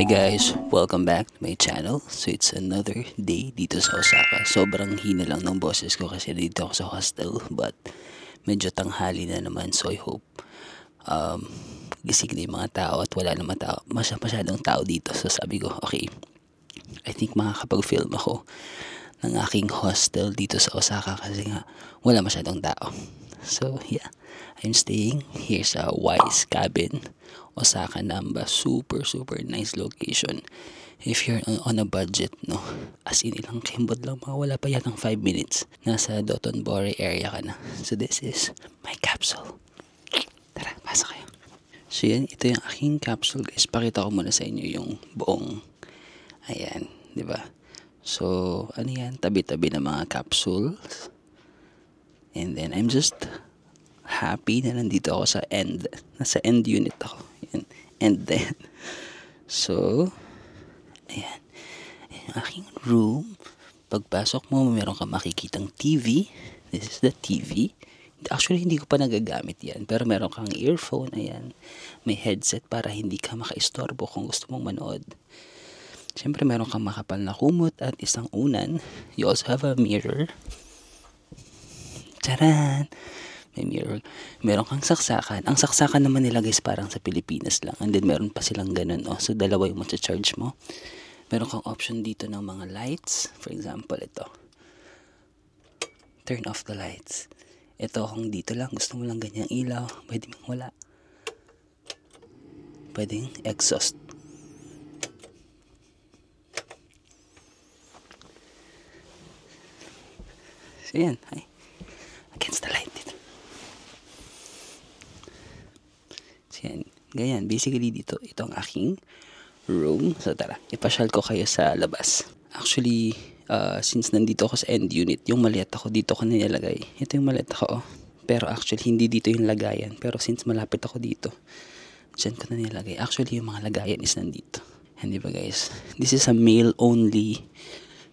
Hi guys, welcome back to my channel. So it's another day dito sa Osaka. Sobrang hina lang ng boses ko kasi dito ako sa hostel, but medyo tanghali na naman, so I hope gising na yung mga tao at wala naman tao, masyadong tao dito. So sabi ko, okay, I think makakapag-film ako ng aking hostel dito sa Osaka kasi nga wala masyadong tao. So yeah, I'm staying here sa Wise Cabin, Osaka, Namba. Super nice location. If you're on a budget, no, as in ilang kimbot lang, wala pa yatang 5 minutes. Nasa Dotonbori area ka na. So this is my capsule. Tara, pasok kayo. So yan, ito yung aking capsule guys. Pakita ko muna sa inyo yung buong, ayan, di ba? So, ano yan, tabi-tabi ng mga capsules. And then, I'm just happy na nandito ako sa end. Nasa end unit ako. Yan. And then, so, ayan. Ayan yung aking room. Pagpasok mo, meron ka makikitang TV. This is the TV. Actually, hindi ko pa nagagamit yan. Pero meron kang earphone. Ayan. May headset para hindi ka makaistorbo kung gusto mong manood. Siyempre, meron kang makapal na kumot at isang unan. You also have a mirror. Charan! May mirror. Meron kang saksakan. Ang saksakan naman nila guys parang sa Pilipinas lang. And then meron pa silang ganun. Oh. So dalawa yung charge mo. Meron kang option dito ng mga lights. For example, ito. Turn off the lights. Ito kung dito lang. Gusto mo lang ganyang ilaw. Pwede mong wala. Pwedeng exhaust. So yan. Ay. Against the light dito. So yan. Ganyan. Basically dito, ito ang aking room. So tara, ipasyal ko kayo sa labas. Actually, since nandito ako sa end unit, yung maleta ko dito ko na nilalagay. Ito yung maleta ko. Oh. Pero actually, hindi dito yung lagayan. Pero since malapit ako dito, dyan ko na nilagay. Actually, yung mga lagayan is nandito. Hindi ba guys? This is a male only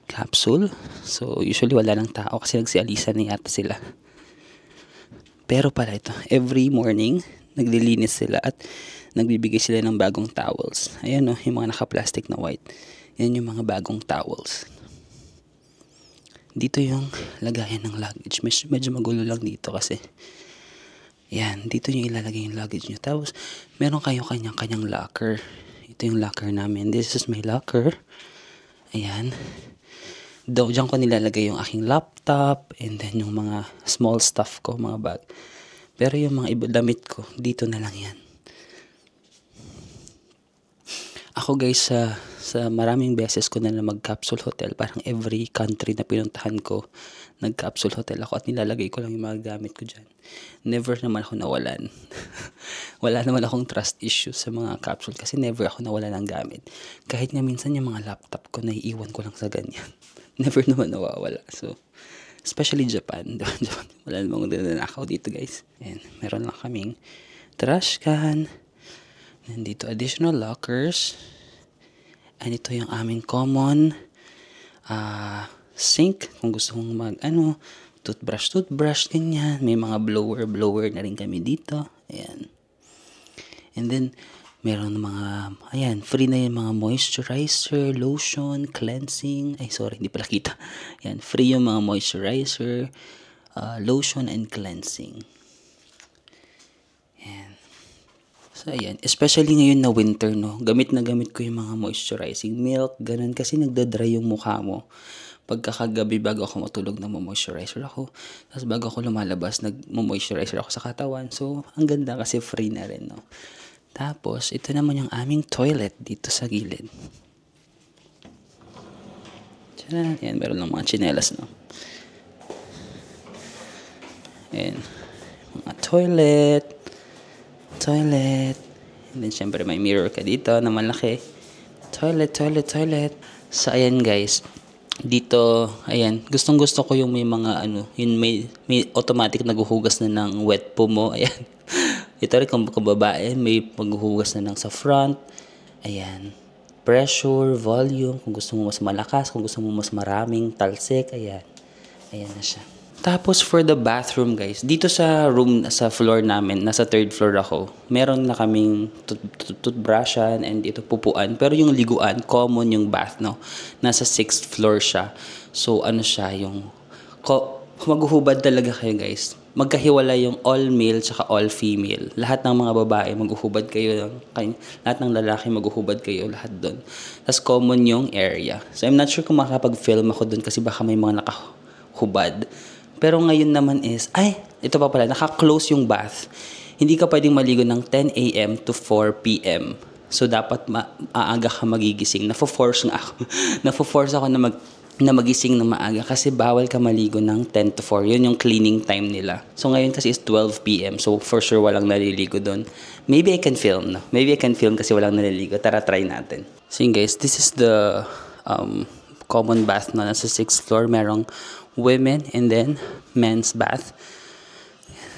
capsule. So, usually wala ng tao kasi nagsialisan na yata sila. Pero pala ito, every morning, naglilinis sila at nagbibigay sila ng bagong towels. Ayan o, yung mga naka-plastic na white. Yan yung mga bagong towels. Dito yung lagayan ng luggage. Medyo magulo lang dito kasi. Yan, dito yung ilalagay yung luggage nyo. Tapos, meron kayo kanyang locker. Ito yung locker namin. This is my locker. Ayan. Diyan ko nilalagay yung aking laptop and then yung mga small stuff ko, mga bag. Pero yung mga iba damit ko, dito na lang yan. Ako guys, sa maraming beses ko na mag-capsule hotel, parang every country na pinuntahan ko, nag-capsule hotel ako at nilalagay ko lang yung mga gamit ko dyan. Never naman ako nawalan. Wala naman akong trust issues sa mga capsule kasi never ako nawalan ng gamit. Kahit nga minsan yung mga laptop ko, naiiwan ko lang sa ganyan. Never naman nawawala. So, especially Japan. Wala namang nanakaw dito guys. Ayan, meron lang kaming trash can. Nandito additional lockers. And ito yung aming common sink. Kung gusto mong toothbrush, ganyan. May mga blower na rin kami dito. Ayan. And then, meron mga, ayan, free na yung mga moisturizer, lotion, cleansing. Ay, sorry, hindi pala kita. Ayan, free yung mga moisturizer, lotion, and cleansing. Ayan. So, ayan. Especially ngayon na winter, no? Gamit na gamit ko yung mga moisturizing milk, ganun. Kasi nagdadry yung mukha mo. Pagkakagabi bago ako matulog, moisturizer ako. Tapos bago ako lumalabas, moisturizer ako sa katawan. So, ang ganda kasi free na rin, no? Tapos, ito naman yung aming toilet dito sa gilid. Tiyan, yan, meron lang mga tsinelas, no? Ayan, mga toilet. And then, syempre, may mirror ka dito na malaki. Toilet. So, ayan, guys. Dito, ayan, gustong gusto ko yung may mga, yung may automatic naghuhugas na ng wet poo mo. Ayan. Ito rin kung babae, may maghuhugas na ng sa front. Ayan. Pressure, volume, kung gusto mo mas malakas, kung gusto mo mas maraming talsik, ayan. Ayan na siya. Tapos for the bathroom guys, dito sa room, sa floor namin, nasa third floor ako, meron na kaming toothbrushan and ito pupuan. Pero yung liguan, common yung bath, no? Nasa 6th floor siya. So ano siya, yung maghuhubad talaga kayo guys. Magkahiwala yung all male tsaka all female. Lahat ng mga babae maghuhubad kayo, lahat ng lalaki maghuhubad kayo, lahat doon. Tapos common yung area. So I'm not sure kung makakapag-film ako doon kasi baka may mga nakahubad. Pero ngayon naman is, ito pa pala, naka-close yung bath. Hindi ka pwedeng maligo ng 10 a.m. to 4 p.m. So, dapat maaga ka magigising. Nafo-force ako na magising ng maaga kasi bawal ka maligo ng 10 to 4. Yun yung cleaning time nila. So, ngayon kasi is 12 p.m. So, for sure walang naliligo doon. Maybe I can film, no? Maybe I can film kasi walang naliligo. Tara, try natin. So, yun guys, this is the common bath na nasa 6th floor. Merong women and then men's bath.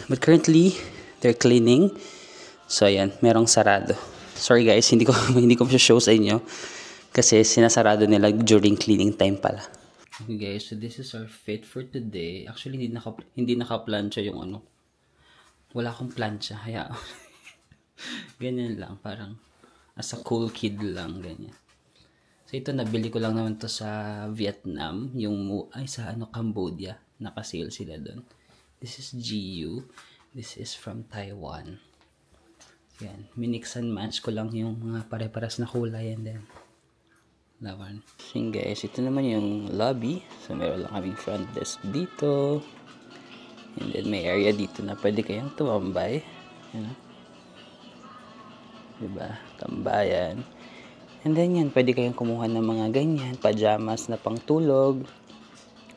But currently, they're cleaning. So, ayan, merong sarado. Sorry guys, hindi ko show sa inyo. Kasi sinasarado nila during cleaning time pala. Okay guys, so this is our fit for today. Actually, hindi naka-plancha yung ano. Wala akong plancha. Kaya, ganyan lang. Parang, as a cool kid lang, ganyan. So ito, nabili ko lang naman to sa Vietnam, sa Cambodia, naka-sale sila doon. This is GU, this is from Taiwan. Yan, minix and match ko lang yung mga pare-paras na kulay and then lawan. So guys, ito naman yung lobby. So meron lang kaming front desk dito. And then may area dito na pwede kayong tumambay. Yan. Diba? Tambayan. And then yan, pwede kayong kumuha ng mga ganyan, pajamas na pangtulog.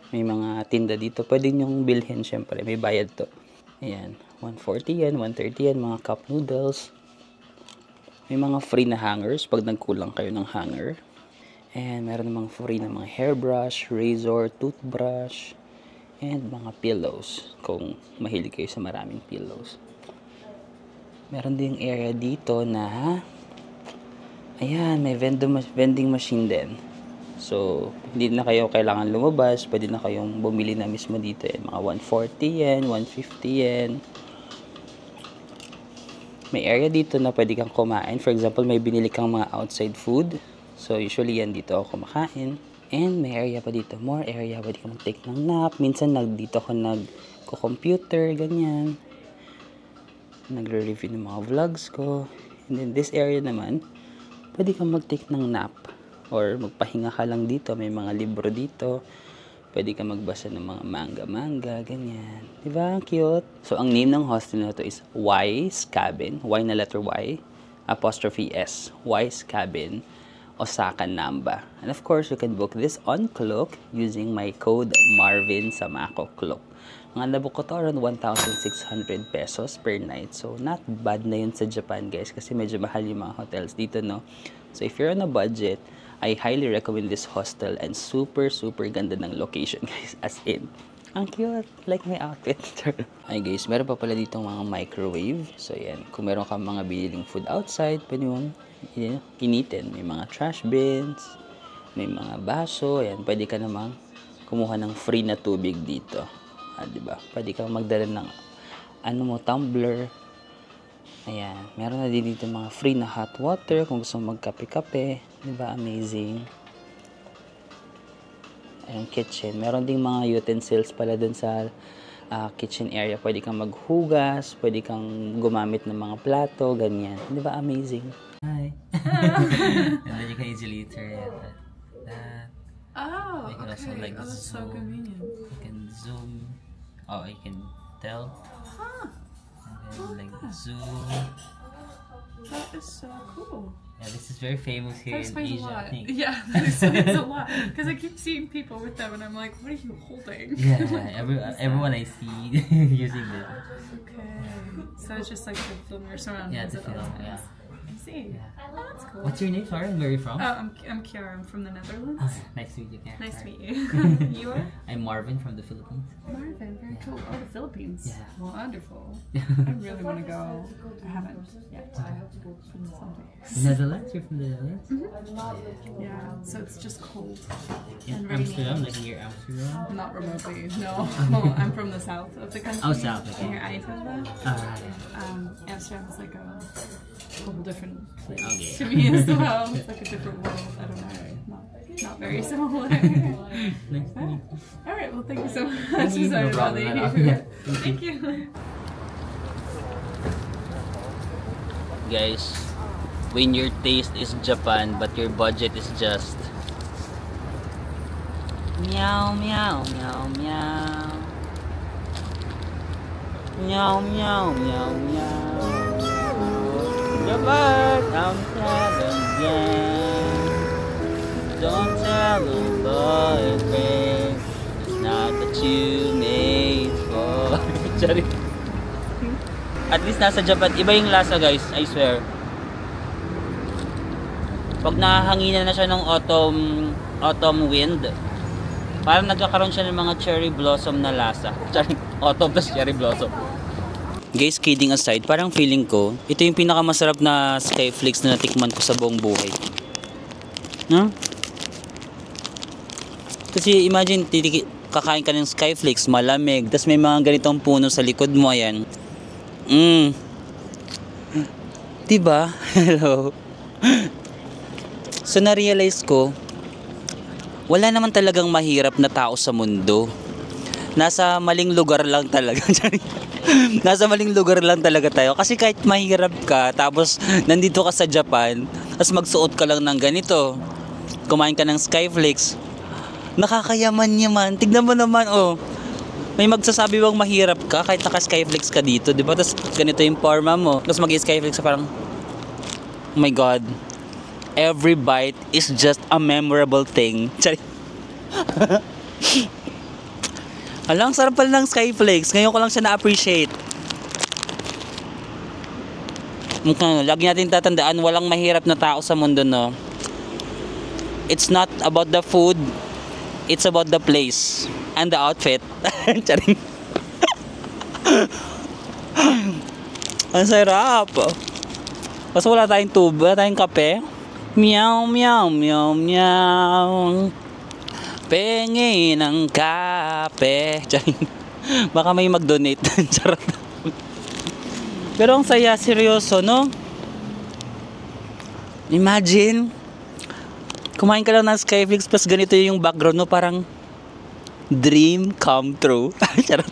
May mga tinda dito. Pwede nyong bilhin, syempre. May bayad to. Ayan, 140 yan, 130 yan, mga cup noodles. May mga free na hangers pag nagkulang kayo ng hanger. And meron namang free na mga hairbrush, razor, toothbrush, and mga pillows. Kung mahilig kayo sa maraming pillows. Meron din area dito na ayan, may vending machine din. So, hindi na kayo kailangan lumabas. Pwede na kayong bumili na mismo dito. Mga 140 yen, 150 yen. May area dito na pwede kang kumain. For example, may binili kang mga outside food. So, usually yan dito ako kumakain. And may area pa dito. More area. Pwede kang mag-take ng nap. Minsan dito ako nagko-computer, ganyan. Nagre-review ng mga vlogs ko. And then this area naman, pwede kang mag-take ng nap or magpahinga ka lang dito. May mga libro dito. Pwede kang magbasa ng mga manga-manga, ganyan. Diba? Ang cute. So, ang name ng hostel na to is Y's Cabin. Y na letter Y, apostrophe S. Y's Cabin, Osaka, Namba. And of course, you can book this on Klook using my code Marvin Samako Klook. Mga nabuk ko to around 1,600 pesos per night. So, not bad na yun sa Japan, guys. Kasi medyo mahal yung mga hotels dito, no? So, if you're on a budget, I highly recommend this hostel. And super, super ganda ng location, guys. As in, ang cute. Like my outfit. Ay, guys, meron pa pala dito mga microwave. So, yan. Kung meron ka mga biniling food outside, pwede mong initin. May mga trash bins. May mga baso. Yan. Pwede ka namang kumuha ng free na tubig dito. Diba? Pwede kang magdala ng tumbler. Ayan. Meron na din dito mga free na hot water kung gusto mong magkape-kape. Diba? Amazing. Ayan, kitchen. Meron ding mga utensils pala dun sa kitchen area. Pwede kang maghugas. Pwede kang gumamit ng mga plato. Ganyan. Diba? Amazing. Hi. And then you can easily turn that. Oh, you can also okay. like That's so zoom. convenient. You can zoom. Oh, you can tell. Huh. And then like zoom. That is so cool. Yeah, this is very famous here That in explains Asia, a lot. I think. Yeah, that explains a lot. Because I keep seeing people with them and I'm like, what are you holding? Yeah, everyone I see using this. Okay. So it's just like to film your surroundings. Yeah, to at all film, times. yeah. I see. Yeah. Oh, that's cool. What's your name? Sorry, where are you from? Oh, I'm Kiara. I'm from the Netherlands. Nice to meet you, Karen. Nice to Sorry. meet you. You are? I'm Marvin from the Philippines. Marvin. Very cool. Oh, the Philippines. Yeah. Wonderful. I really want to go. I haven't yet. The Netherlands? You're from the Netherlands? Yeah, so it's just cold In and rainy. Amsterdam, like near Amsterdam? Not remotely, no. I'm from the south of the country. Oh, south, okay. Near Eindhoven. Alright. Amsterdam is like a whole different place Okay. to me as well. It's like a different world. I don't know. Not very similar. Nice to meet you. Alright, well thank you so much. Thank you. Sorry No about problem the at all. issue. Yeah, thank Thank you. Guys, when your taste is Japan but your budget is just meow meow meow meow meow meow meow meow Japan, I'm telling them, don't tell a boyfriend it's not what you made for. Sorry. At least nasa Japan, iba yung lasa guys, I swear. Pag nahanginan na siya ng autumn wind, parang nagkakaroon siya ng mga cherry blossom na lasa. Autumn plus cherry blossom. Guys, kidding aside, parang feeling ko, ito yung pinakamasarap na Skyflakes na natikman ko sa buong buhay. No? Kasi imagine, kakain ka ng Skyflakes, malamig, tas may mga ganitong puno sa likod mo, ayan. Diba? Hello. So na-realize ko, wala naman talagang mahirap na tao sa mundo. Nasa maling lugar lang talaga. Nasa maling lugar lang talaga tayo. Kasi kahit mahirap ka, tapos nandito ka sa Japan, tapos magsuot ka lang ng ganito, kumain ka ng Skyflakes, nakakayaman-yaman. Tignan mo naman, oh. May magsasabi bang mahirap ka kahit naka-Skyflakes ka dito, di ba? Tapos ganito yung forma mo. Tapos mag-Skyflakes ka parang, oh my God. Every bite is just a memorable thing. Alang sarap pala ng Skyflakes. Ngayon ko lang siya na-appreciate. Lagi natin tatandaan, walang mahirap na tao sa mundo, no? It's not about the food. It's about the place and the outfit. Charing. Ang sarap. Kasi wala tayong tubo, wala tayong kape. Meow, meow, meow, meow. Pengi ng kape. Charing. Baka may mag-donate. Charot. Pero ang saya, seryoso, no? Imagine, kumain ka lang ng Skyflakes, plus ganito yung background mo, parang dream come true. Charot.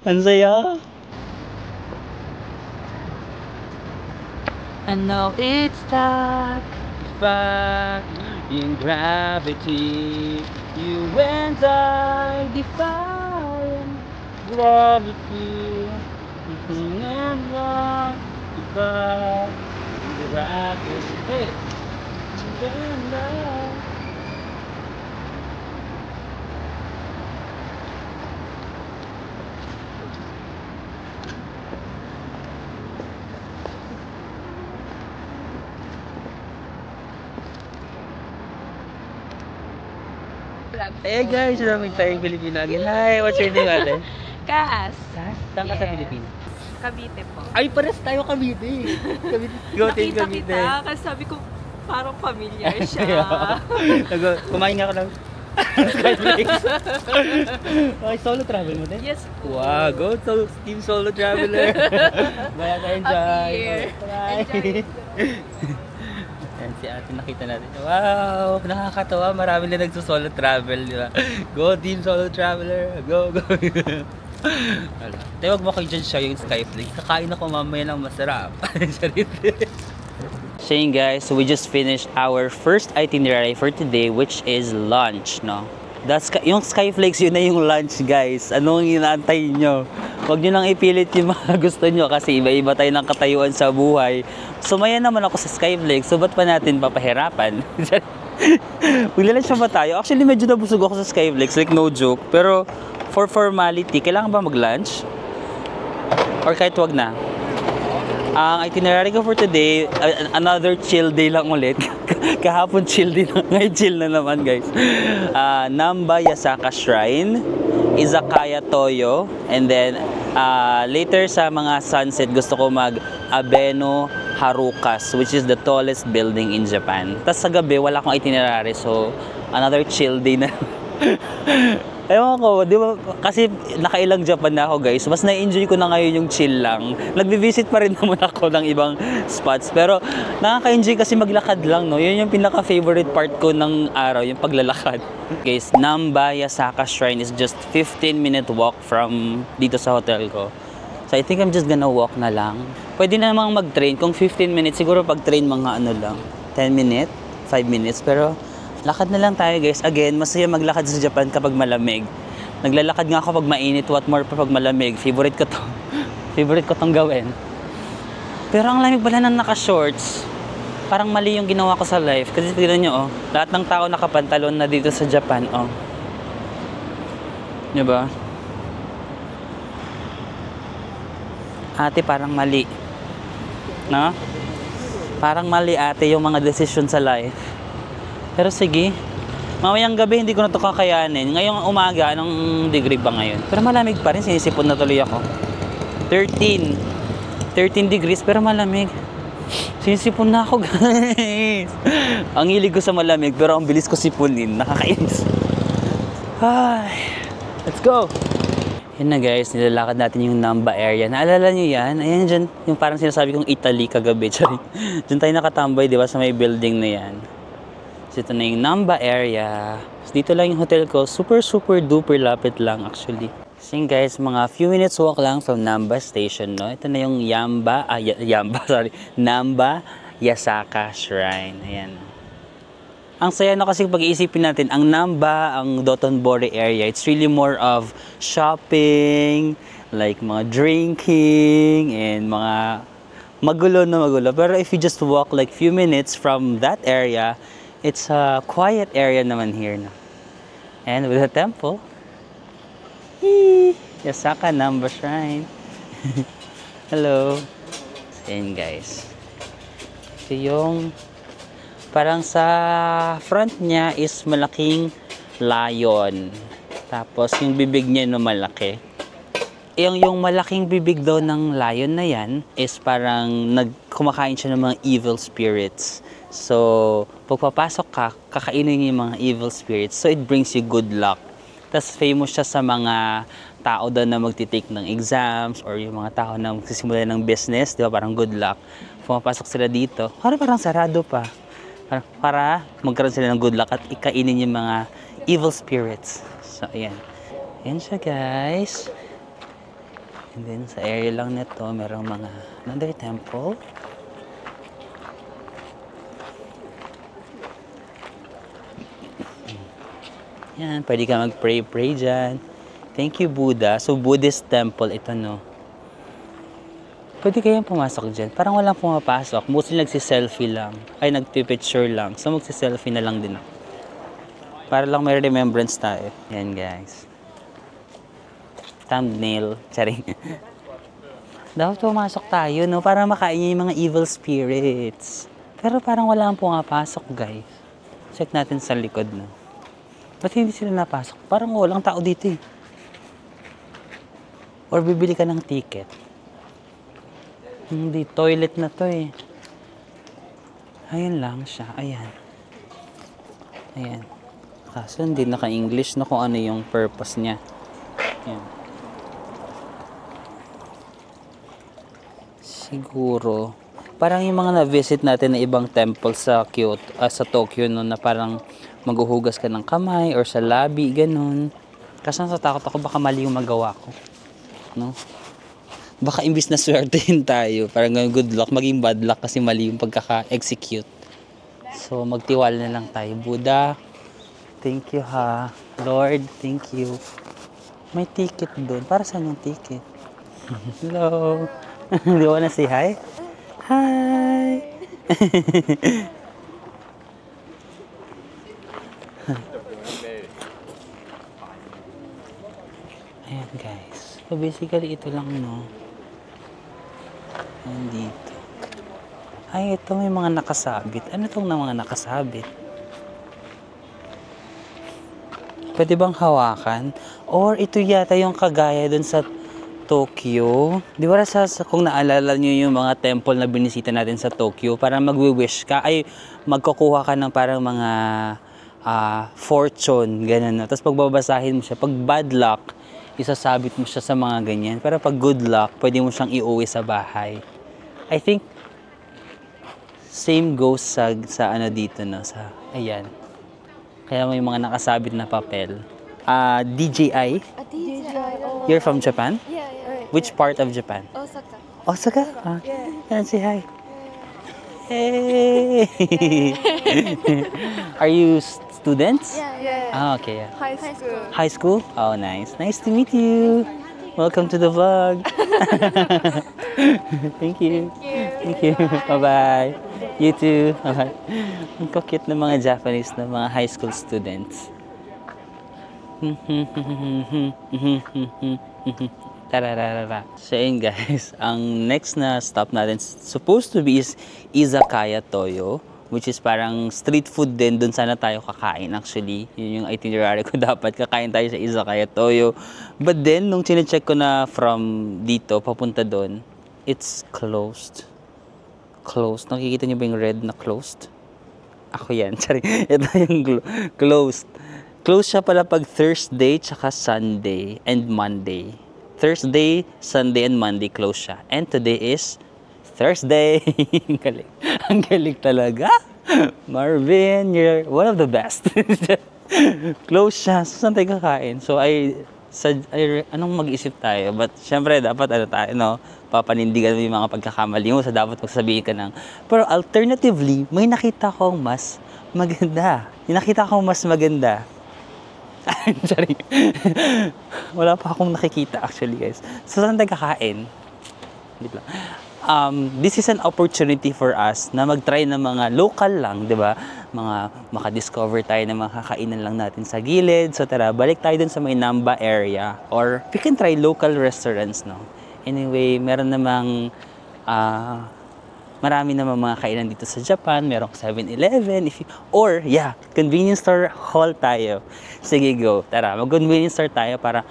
Ang saya. I know it's stuck back in gravity. You and I define gravity. And I define gravity. Hey. And I. Hey guys, maraming tayong Pilipino again. Hi, what's your name, ate? Kaas. Saan ka sa Pilipinas? Cavite po. Ay, pares tayo Cavite. Cavite. Go team Nakita Cavite. kita kasi sabi ko parang familiar siya. Kumain nga ako ng Skyflakes. Okay, solo travel mo din? Yes po. Wow, go to team solo traveler. Bye, enjoy. Here. Bye. Enjoy. Yan si ate, nakita natin. Wow, nakakatawa. Marami na nagso-solo travel, di ba? Go team solo traveler. Go, go. Wala. Tayo, wag mo kayo dyan siya yung Skyflakes. Kakain ako mamaya ng masarap. So yun guys, so we just finished our first itinerary for today, which is lunch, no? Yung Skyflakes, yun na yung lunch guys. Anong inaantay nyo? Huwag nyo lang ipilit yung mga gusto nyo kasi iba-iba tayo ng katayuan sa buhay. Sumaya naman ako sa Skyflakes, so ba't pa natin papahirapan? Maglalanch ba tayo? Actually, medyo nabusog ako sa Skyflakes, like no joke. Pero for formality, kailangan ba mag-lunch? Or kahit wag na? Ang itinerary ko for today, another chill day lang ulit. Kahapon chill din, ngayon chill na naman guys. Namba Yasaka Shrine, Izakaya Toyo. And then, later sa mga sunset, gusto ko mag Abeno Harukas, which is the tallest building in Japan. Tapos sa gabi, wala akong itinerary. So, another chill day na. Ewan ko, di ba? Kasi nakailang Japan na ako, guys. Mas na-enjoy ko na ngayon yung chill lang. Nagbi-visit pa rin naman ako ng ibang spots. Pero nakaka-enjoy kasi maglakad lang, no? Yun yung pinaka-favorite part ko ng araw, yung paglalakad. Guys, Namba Yasaka Shrine is just 15-minute walk from dito sa hotel ko. So I think I'm just gonna walk na lang. Pwede na namang mag-train. Kung 15 minutes, siguro pag-train mga ano lang, 10 minutes, 5 minutes. Pero lakad na lang tayo, guys. Again, masaya maglakad sa Japan kapag malamig. Naglalakad nga ako pag mainit, what more pa pag malamig. Favorite ko to. Favorite ko tong gawin. Pero ang lamig pala ng naka-shorts. Parang mali yung ginawa ko sa life. Kasi tignan nyo, oh. Lahat ng tao nakapantalon na dito sa Japan, oh. Diba? Ate, parang mali. No? Parang mali, ate, yung mga decision sa life. Pero sige, mamayang gabi hindi ko na ito kakayanin. Ngayong umaga, anong degree ba ngayon? Pero malamig pa rin, sinisipon na tuloy ako. 13 degrees, pero malamig. Sinisipon na ako, guys. Ang hilig ko sa malamig, pero ang bilis ko sipunin. Nakakainis. Ay, let's go! Yan na, guys, nilalakad natin yung Namba area. Naalala nyo yan? Ayan dyan, yung parang sinasabi kong Italy kagabi. Diyan tayo nakatambay, di ba, sa may building na yan. So, ito na yung Namba area. So, dito lang yung hotel ko. Super duper lapit lang actually. So guys, mga few minutes walk lang from Namba Station, no? Ito na yung Namba Yasaka Shrine. Ayan. Ang saya na kasi pag-iisipin natin, ang Namba, ang Dotonbori area, it's really more of shopping, like mga drinking, and mga magulo na magulo. Pero if you just walk like few minutes from that area, it's a quiet area naman here. No? And with a temple. Yee! Yasaka Namba Shrine. Hello. Ayan, guys. Ito yung parang sa front niya is malaking lion. Tapos yung bibig niya no malaki. Yung malaking bibig daw ng lion na yan is parang kumakain siya ng mga evil spirits. So, pagpapasok ka, kakainin yung mga evil spirits. So, it brings you good luck. Tapos, famous siya sa mga tao daw na magtitake ng exams or yung mga tao na magsisimula ng business. Di ba? Parang good luck. Pumapasok sila dito. Parang sarado pa. Para magkaroon sila ng good luck at ikainin yung mga evil spirits. So, ayan. Ayan siya, guys. And then, sa area lang nito, merong mga another temple. Yan, pwede ka mag-pray dyan. Thank you, Buddha. So, Buddhist temple ito, no? Pwede kayang pumasok dyan. Parang walang pumapasok. Mostly nagsiselfie lang. Ay, nagpipicture lang. So, magsiselfie na lang din ako. Para lang may remembrance tayo. Yan, guys. Thumbnail. Charing. Dapat pumasok tayo, no? Para makain yung mga evil spirits. Pero parang walang pumapasok, guys. Check natin sa likod, no? Ba't hindi sila napasok? Parang walang tao dito eh. Or bibili ka ng ticket. Hindi, toilet na to eh. Ayan lang siya. Ayan. Ayan. Kaso hindi naka-English na kung ano yung purpose niya. Ayan. Siguro. Parang yung mga na-visit natin na ibang temple sa Kyoto, sa Tokyo, no, na parang maghuhugas ka ng kamay or sa lobby, ganun. Kasi natatakot ako baka mali yung magawa ko. No? Baka imbis na swertein tayo, parang good luck, maging bad luck kasi mali yung pagkaka-execute. So, magtiwala na lang tayo. Buddha, thank you ha. Lord, thank you. May ticket doon. Para saan yung ticket? Hello. Do you wanna say hi? Hi! Ayan, guys. So, basically, ito lang, no? Nandito. Ay, ito may mga nakasabit. Ano itong mga nakasabit? Pwede bang hawakan? Or ito yata yung kagaya dun sa Tokyo. Di ba kung naalala nyo yung mga temple na binisita natin sa Tokyo, parang magwi-wish ka, ay magkukuha ka ng parang mga fortune, ganun. No? Tapos pagbabasahin mo siya, pag bad luck, isasabit mo siya sa mga ganyan. Pero pag good luck, pwede mo siyang iuwi sa bahay. I think, same goes sa ano dito, no? Ayan. Kaya may mga nakasabit na papel. DJI? DJI. You're from Japan? Yeah. Which part of Japan? Osaka. Osaka? Yeah. Can I say hi? Hey! Are you students? Yeah. Okay. Yeah. High school. High school? Oh, nice. Nice to meet you. Welcome to the vlog. Thank you. Thank you. Bye-bye. You too. Bye-bye. Ang cute ng mga Japanese na mga high school students. Tararara. So yun guys, ang next na stop natin supposed to be is Izakaya Toyo, which is parang street food din. Doon sana tayo kakain actually. Yun yung itinerary ko, dapat kakain tayo sa Izakaya Toyo. But then, nung chinecheck ko na from dito, papunta doon, it's closed. Closed. Nakikita niyo ba yung red na closed? Ako yan. Sorry. Ito yung closed. Closed siya pala pag Thursday, tsaka Sunday, and Monday. Thursday, Sunday, and Monday close siya. And today is Thursday. Ang galing. Ang galing talaga. Marvin, you're one of the best. Close siya. So, saan tayo kakain? So, anong mag-isip tayo? But, syempre, dapat, papanindigan mo yung mga pagkakamali mo. So, dapat magsasabihin ka ng. Pero, alternatively, may nakita akong mas maganda. Yung nakita akong mas maganda. Sorry. Wala pa akong nakikita actually guys. So saan tayo kakain? This is an opportunity for us na mag-try ng mga local lang, di ba? Mga makadiscover tayo ng mga kakainan lang natin sa gilid. So tara, balik tayo dun sa may Namba area. Or we can try local restaurants, no? Anyway, meron namang marami naman mga kainan dito sa Japan. Merong 7-Eleven. Convenience store haul tayo. Sige, go. Tara, mag-convenience store tayo para,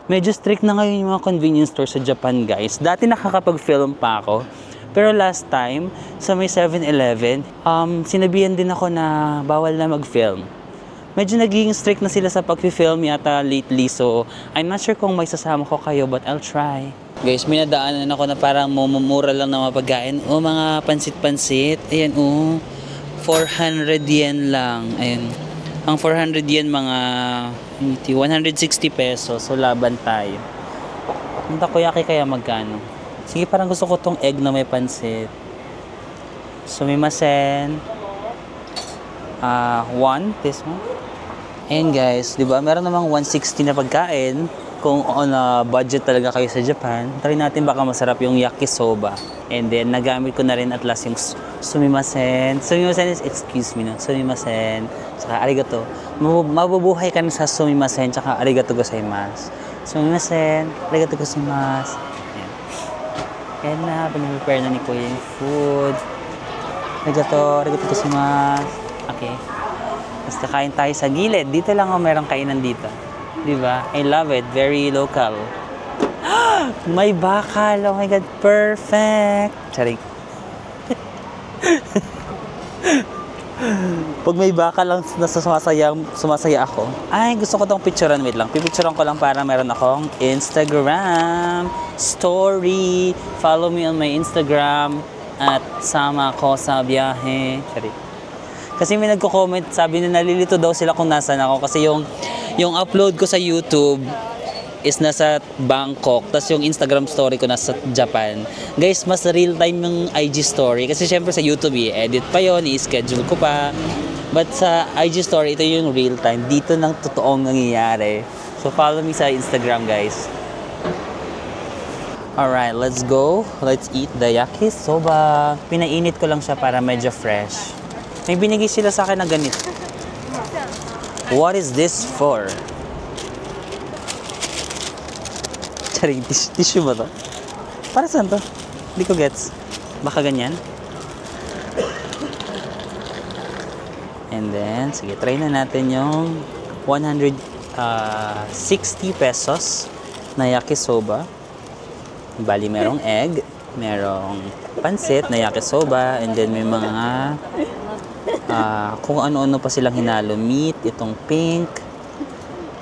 medyo strict na ngayon yung mga convenience store sa Japan, guys. Dati nakakapag-film pa ako. Pero last time, sa may 7-Eleven, sinabihan din ako na bawal na mag-film. Medyo naging strict na sila sa pag-film yata lately. So, I'm not sure kung may sasama ko kayo, but I'll try. Guys, may nadaanan ako na parang mumura lang na mga pagkain. Mga pansit-pansit. Ayan, 400 yen lang. Ayan. Ang 400 yen, mga 160 pesos. So, laban tayo. Ang takoyaki kaya magkano? Sige, parang gusto ko tong egg na may pansit. Sumimasen. This one. Ayan guys, di ba? Meron namang 160 na pagkain. Kung on a budget talaga kayo sa Japan, try natin baka masarap yung yakisoba. And then, nagamit ko na rin at last yung sumimasen. Sumimasen is, excuse me, no? Sumimasen. Saka arigato. Mabubuhay ka na sa sumimasen, tsaka arigato gozaimasu. Sumimasen, arigato gozaimasu. Ayan. Ayan na, pinag-prepare na ni Kuya yung food. Arigato gozaimasu. Okay. Tapos kakain tayo sa gilid. Dito lang merong kainan dito. Diba? I love it. Very local. May bakal. Oh my God. Perfect. Charing. Pag may bakal lang na sumasaya ako. Ay, gusto ko tong picturean. Wait lang. Pipicturean ko lang para meron akong Instagram story. Follow me on my Instagram at sama ko sa biyahe. Charing. Kasi may nagko-comment, sabi na nalilito daw sila kung nasan ako kasi yung upload ko sa YouTube is nasa Bangkok, tapos yung Instagram story ko nasa Japan. Guys, mas real time yung IG story kasi syempre sa YouTube i-edit pa yon, i-schedule ko pa. But sa IG story, ito yung real time. Dito nang totoong nangyayari. So follow me sa Instagram, guys. Alright, let's go. Let's eat the yakisoba. Pinainit ko lang siya para medyo fresh. May binigay sila sa akin na ganito. What is this for? Charing, tissue ba to? Para saan to? Hindi ko gets. Baka ganyan? And then, sige, try na natin yung 100 60 pesos na yakisoba. Bali, merong egg, merong pansit na yakisoba, and then may mga kung ano-ano pa silang hinalo. Meat, itong pink,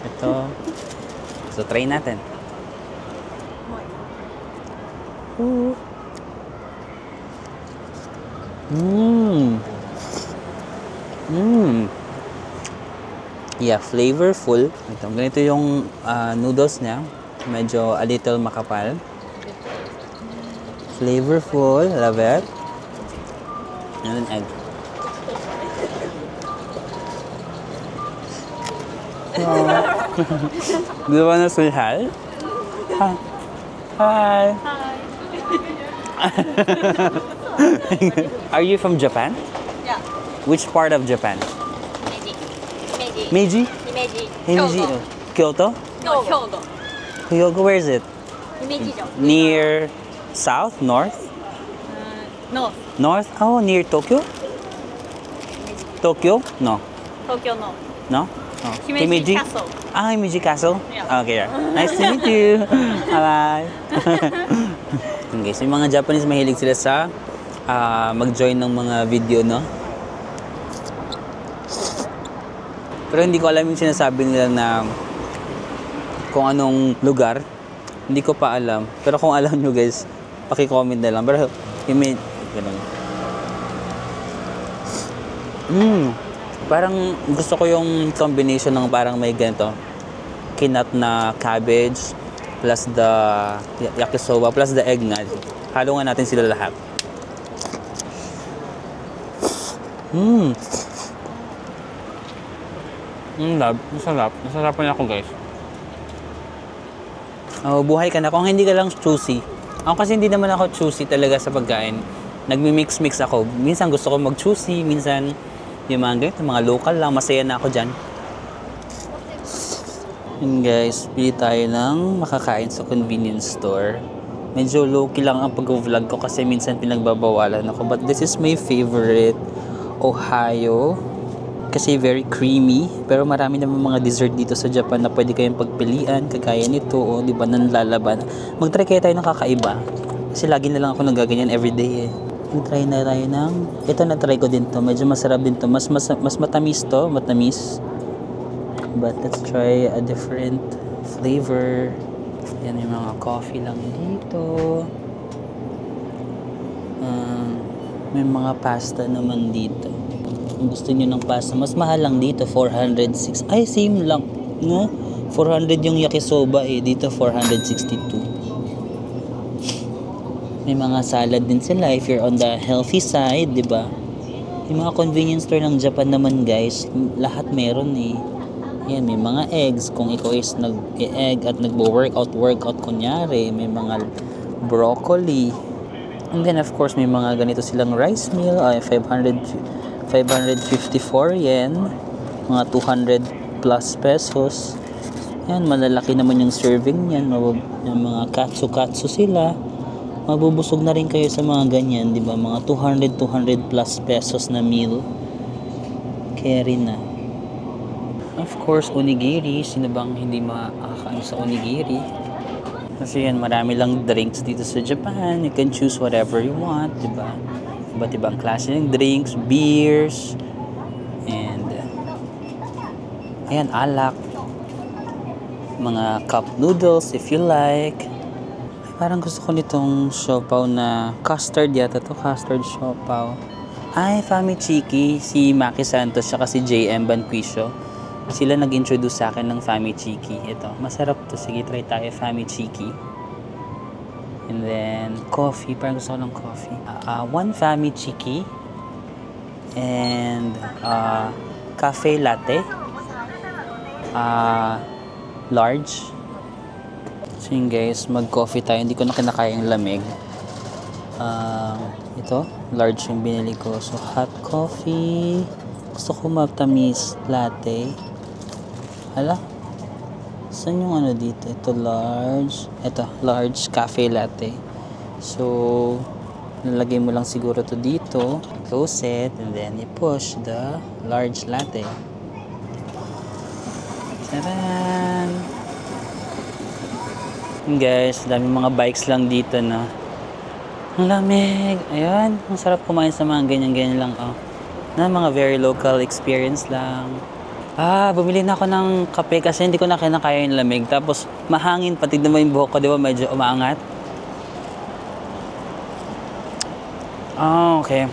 ito. So, try natin. Yeah, flavorful. Ito, ganito yung noodles niya. Medyo a little makapal. Flavorful. Love it. And then egg. Do you wanna say hi? Hi. Hi. Are you from Japan? Yeah. Which part of Japan? Meiji? Meiji. Kyoto? No, Kyoto. Kyoto, where is it? Himeji-do. Near south, north? North. North? Oh, near Tokyo? Tokyo? No. Tokyo no. No? Oh. Himeji Castle. Ah, Himeji Castle? Yeah. Okay, yeah. Nice to meet you. Bye-bye. Okay, so yung mga Japanese mahilig sila sa mag-join ng mga video, no? Pero hindi ko alam yung sinasabi nila na kung anong lugar. Hindi ko pa alam. Pero kung alam nyo guys, paki-comment na lang. Pero, ganun. Parang gusto ko yung combination ng parang may ganito. Kinat na cabbage, plus the yakisoba, plus the egg nga. Halo nga natin sila lahat. Masarap. Nasarapan ako guys. Oh, buhay ka na. Kung hindi ka lang choosy. Ako kasi hindi naman ako choosy talaga sa pagkain. Nagmi-mix-mix ako. Minsan gusto ko mag-choosy, minsan yung mga ganito, mga local lang. Masaya na ako dyan. Yun guys, pili tayo ng makakain sa convenience store. Medyo low-key lang ang pag-vlog ko kasi minsan pinagbabawalan ako. But this is my favorite, Ohio. Kasi very creamy. Pero marami naman mga dessert dito sa Japan na pwede kayong pagpilian. Kagaya nito, o di ba, nanlalaban. Mag-try kaya tayo ng kakaiba. Kasi lagi na lang ako nagaganyan everyday eh. Mag-try na tayo ng... Ito na-try ko din to. Medyo masarap din to. Mas matamis to. Matamis. But let's try a different flavor. Yan yung mga coffee lang dito. May mga pasta naman dito. Kung gusto nyo ng pasta, mas mahal lang dito, 406. Ay, same lang, no? 400 yung yakisoba eh, dito 462. May mga salad din sila if you're on the healthy side, di ba? Yung mga convenience store ng Japan naman guys, lahat meron eh. Yan, may mga eggs, kung ikaw is nag-egg at nagbo-workout kunyari, may mga broccoli. And then of course, may mga ganito silang rice meal, 554 yen, mga 200 plus pesos. Yan, malalaki naman yung serving niyan. Yung mga katsu sila. Mabubusog na rin kayo sa mga ganyan, di ba? Mga 200 plus pesos na meal. Carry na. Of course, onigiri. Sino bang hindi makakaano sa onigiri? Kasi yan, marami lang drinks dito sa Japan. You can choose whatever you want, di ba? Iba't ibang klase ng drinks, beers, and ayan, alak, mga cup noodles if you like. Ay, parang gusto ko nitong siopaw na custard yata to, custard siopaw. Ay, Famichiki, si Maki Santos saka si JM Banquisio. Sila nag-introduce sa akin ng Famichiki. Ito, masarap to. Sige, try tayo Famichiki. And then, coffee. Parang gusto ko ng coffee. One Famichiki. And, cafe latte. Large. So yun guys, mag-coffee tayo. Hindi ko na kinakaya yung lamig. Ito, large yung binili ko. So, hot coffee. Gusto ko matamis latte. Hala? Saan yung ano dito? Ito large. Ito, large cafe latte. So, nalagay mo lang siguro to dito. Close it. And then, you push the large latte. Taran! Guys, daming mga bikes lang dito na. Ang lamig. Ayan, ang sarap kumain sa mga ganyan-ganyan lang. Oh. Na mga very local experience lang. Bumili na ako ng kape kasi hindi ko na kinakaya yung lamig. Tapos mahangin, pati naman yung buhok ko, di ba? Medyo umaangat. Okay.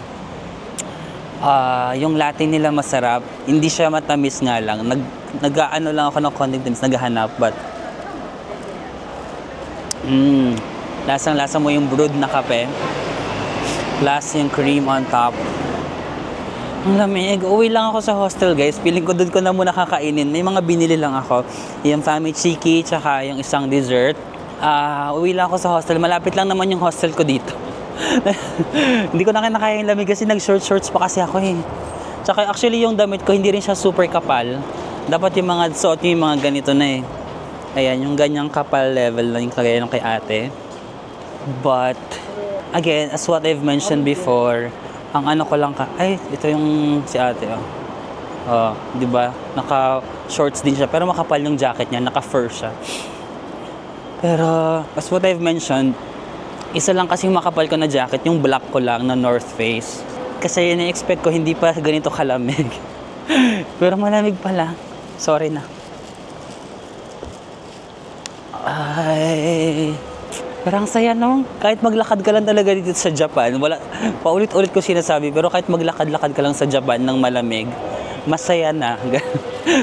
Yung latte nila masarap. Hindi siya matamis nga lang. Nag-ano lang ako ng condiments, naghahanap. But, lasang-lasa mo yung brewed na kape. Plus yung cream on top. Ang lamig. Uwi lang ako sa hostel, guys. Feeling ko doon ko na muna kakainin. May mga binili lang ako. Yung fami chiki, tsaka yung isang dessert. Uwi lang ako sa hostel. Malapit lang naman yung hostel ko dito. Hindi ko na kinakaya yung lamig kasi nag-shorts pa kasi ako eh. Tsaka actually yung damit ko hindi rin siya super kapal. Dapat yung mga suot yung mga ganito na eh. Ayan, yung ganyang kapal level na yung kagaya ng kay ate. But, again, as what I've mentioned before, ang ano ko lang ito yung si ate di ba? Naka-shorts din siya pero makapal yung jacket niya, naka-fur siya. Pero as what I've mentioned, isa lang kasing makapal ko na jacket, yung black ko lang na North Face. Kasi na-expect ko hindi pa ganito kalamig. Pero malamig pala. Sorry na. Pero ang saya no? Kahit maglakad ka lang talaga dito sa Japan, paulit-ulit ko sinasabi, pero kahit maglakad-lakad ka lang sa Japan ng malamig, masaya na.